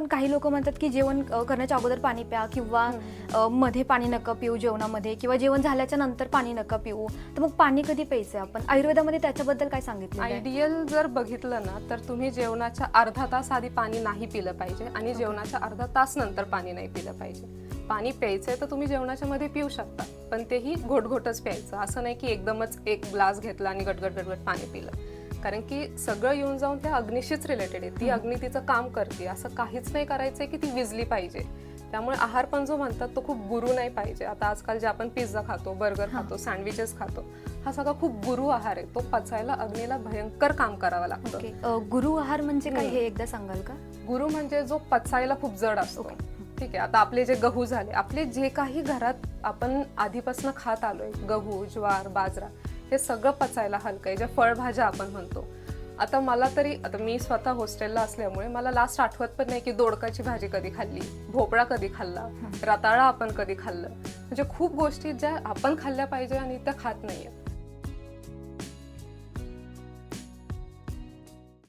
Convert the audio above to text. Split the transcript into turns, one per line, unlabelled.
पण काही लोक म्हणतात की जेवण करण्याच्या अगोदर पाणी प्या किंवा मध्ये पाणी नका पिऊ जेवणामध्ये, किंवा जेवण झाल्याच्या नंतर पाणी नका पिऊ. तर मग पाणी कधी प्यायचं आपण? आयुर्वेदामध्ये त्याच्याबद्दल काय सांगितलं?
आयडियल जर बघितलं ना तर तुम्ही जेवणाच्या अर्धा तास आधी पाणी नाही पिलं पाहिजे आणि जेवणाच्या अर्धा तास नंतर पाणी नाही पिलं पाहिजे. पाणी प्यायचंय तर तुम्ही जेवणाच्या मध्ये पिऊ शकता, पण तेही घोटघोटच प्यायचं. असं नाही की एकदमच एक ग्लास घेतला आणि गटगट गटगट पाणी पिलं, कारण की सगळं येऊन जाऊन त्या अग्नीशीच रिलेटेड आहे. ती अग्नी तिचं काम करते, असं काहीच नाही करायचंय की ती विजली पाहिजे. त्यामुळे आहार पण जो म्हणतात तो खूप गुरु नाही पाहिजे. आता आजकाल जे आपण पिझ्झा खातो, बर्गर खातो, सँडविचेस खातो, हा सगळा खूप गुरु आहार आहे. तो पचायला अग्नीला भयंकर काम करावं लागतं.
गुरु आहार म्हणजे काय हे एकदा सांगाल का?
गुरु म्हणजे जो पचायला खूप जड असतो. ठीक आहे, आता आपले जे गहू झाले, आपले जे काही घरात आपण आधीपासून खात आलोय, गहू, ज्वार, बाजरा, हे सगळं पचायला हलकं आहे. ज्या फळभाज्या आपण म्हणतो, आता मला तरी, आता मी स्वतः हॉस्टेलला असल्यामुळे मला लास्ट आठवत पण नाही की दोडकाची भाजी कधी खाल्ली, भोपळा कधी खाल्ला, रताळा आपण कधी खाल्लं. म्हणजे खूप गोष्टी ज्या आपण खाल्ल्या पाहिजे आणि त्या खात नाहीये.